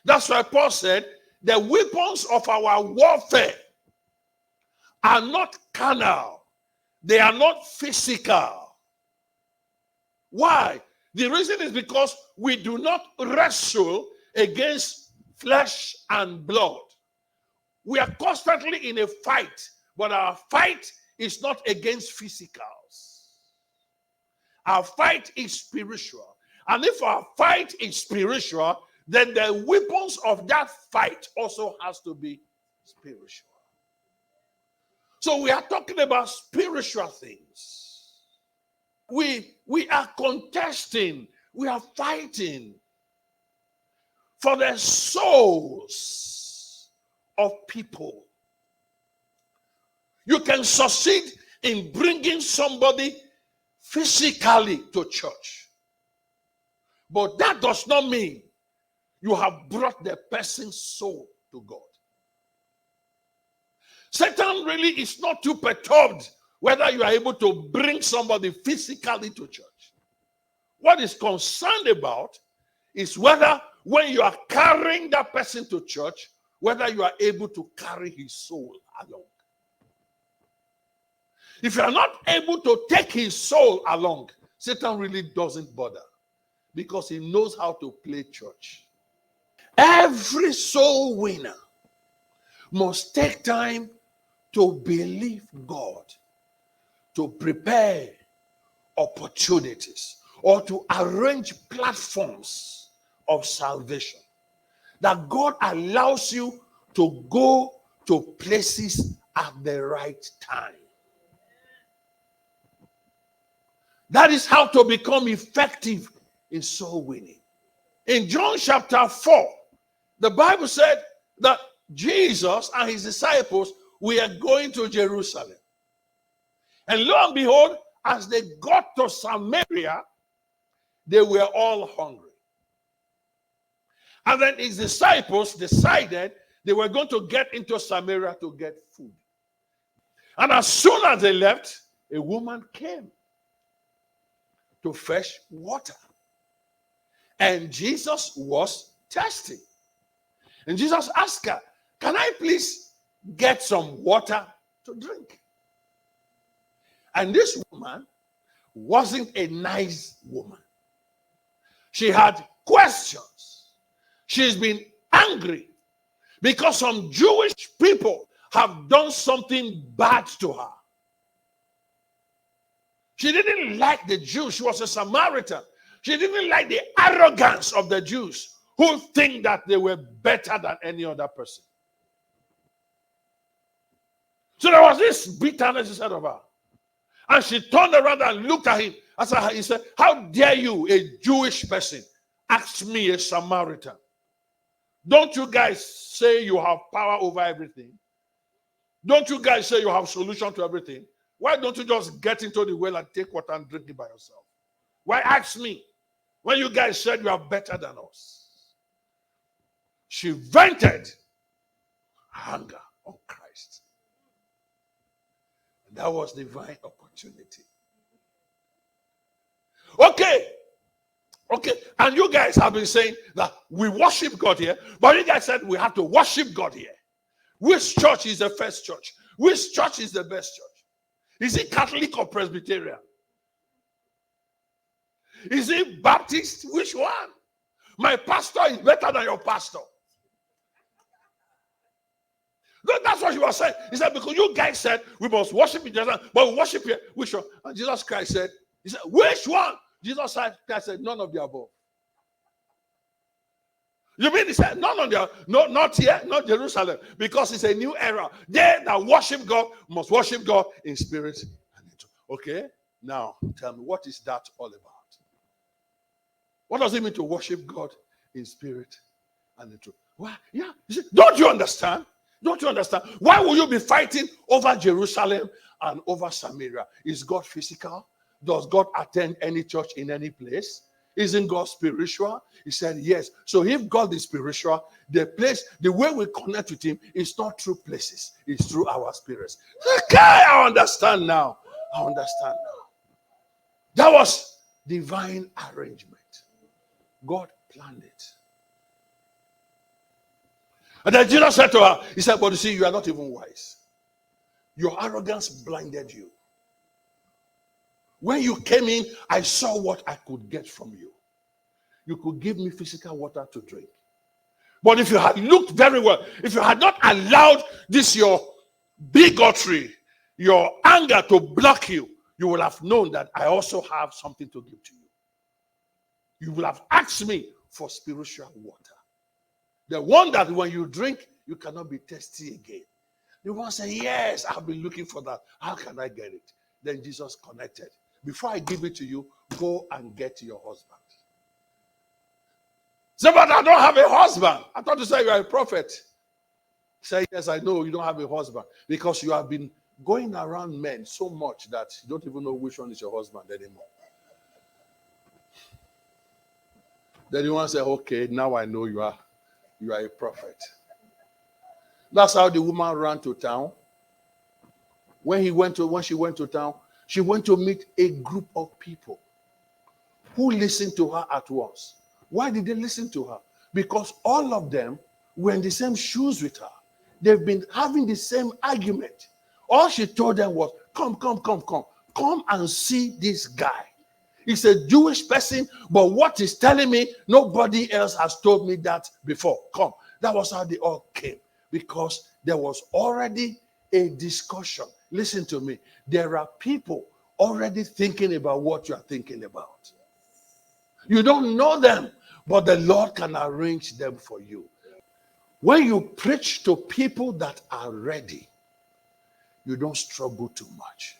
That's why Paul said, the weapons of our warfare are not carnal. They are not physical. Why? The reason is because we do not wrestle against flesh and blood. We are constantly in a fight, but our fight is not against physicals. Our fight is spiritual. And if our fight is spiritual, then the weapons of that fight also has to be spiritual. So we are talking about spiritual things. We are contesting, we are fighting for the souls of people. You can succeed in bringing somebody physically to church, but that does not mean you have brought the person's soul to God. Satan really is not too perturbed whether you are able to bring somebody physically to church. What he's concerned about is whether when you are carrying that person to church, whether you are able to carry his soul along. If you are not able to take his soul along, Satan really doesn't bother because he knows how to play church. Every soul winner must take time to believe God, to prepare opportunities, or to arrange platforms of salvation. That God allows you to go to places at the right time. That is how to become effective in soul winning. In John chapter 4, the Bible said that Jesus and his disciples were going to Jerusalem. And lo and behold, as they got to Samaria, they were all hungry. And then his disciples decided they were going to get into Samaria to get food. And as soon as they left, a woman came to fetch water. And Jesus was thirsty. And Jesus asked her, "Can I please get some water to drink?" And this woman wasn't a nice woman. She had questions. She's been angry because some Jewish people have done something bad to her. She didn't like the Jews. She was a Samaritan. She didn't like the arrogance of the Jews who think that they were better than any other person. So there was this bitterness inside of her. And she turned around and looked at him. He said, "How dare you, a Jewish person, ask me, a Samaritan? Don't you guys say you have power over everything? Don't you guys say you have solution to everything? Why don't you just get into the well and take water and drink it by yourself? Why ask me when you guys said you are better than us?" She vented anger on Christ. And that was divine opportunity. Okay. And you guys have been saying that we worship God here, but you guys said we have to worship God here. Which church is the first church? Which church is the best church? Is it Catholic or Presbyterian? Is it Baptist? Which one? My pastor is better than your pastor. No, that's what she was saying. He said, because you guys said we must worship in Jerusalem, but we worship here. Which one? And Jesus Christ said, he said, which one? Jesus Christ said, none of the above. You mean he said, none of the, no, not here, not Jerusalem, because it's a new era. They that worship God must worship God in spirit and in truth. Okay, now tell me, what is that all about? What does it mean to worship God in spirit and in truth? Why? Yeah, you see, don't you understand? Don't you understand? Why will you be fighting over Jerusalem and over Samaria? Is God physical? Does God attend any church in any place? Isn't God spiritual? He said yes. So if God is spiritual, the way we connect with him is not through places, it's through our spirits. Okay, I understand now. That was divine arrangement. God planned it. And then Jesus said to her, he said, but you see, you are not even wise. Your arrogance blinded you. When you came in, I saw what I could get from you. You could give me physical water to drink. But if you had looked very well, if you had not allowed this your bigotry, your anger to block you, you will have known that I also have something to give to you. You will have asked me for spiritual water. The one that when you drink, you cannot be thirsty again. You want to say, yes, I've been looking for that. How can I get it? Then Jesus connected. Before I give it to you, go and get your husband. Say, but I don't have a husband. I thought you said you are a prophet. Say, yes, I know you don't have a husband. Because you have been going around men so much that you don't even know which one is your husband anymore. Then you want to say, okay, now I know you are a prophet. That's how the woman ran to town. When she went to town, she went to meet a group of people who listened to her at once. Why did they listen to her? Because all of them were in the same shoes with her. They've been having the same argument. All she told them was, come and see this guy. He's a Jewish person, but what he's telling me, nobody else has told me that before. Come. That was how they all came. Because there was already a discussion. Listen to me. There are people already thinking about what you are thinking about. You don't know them, but the Lord can arrange them for you. When you preach to people that are ready, you don't struggle too much.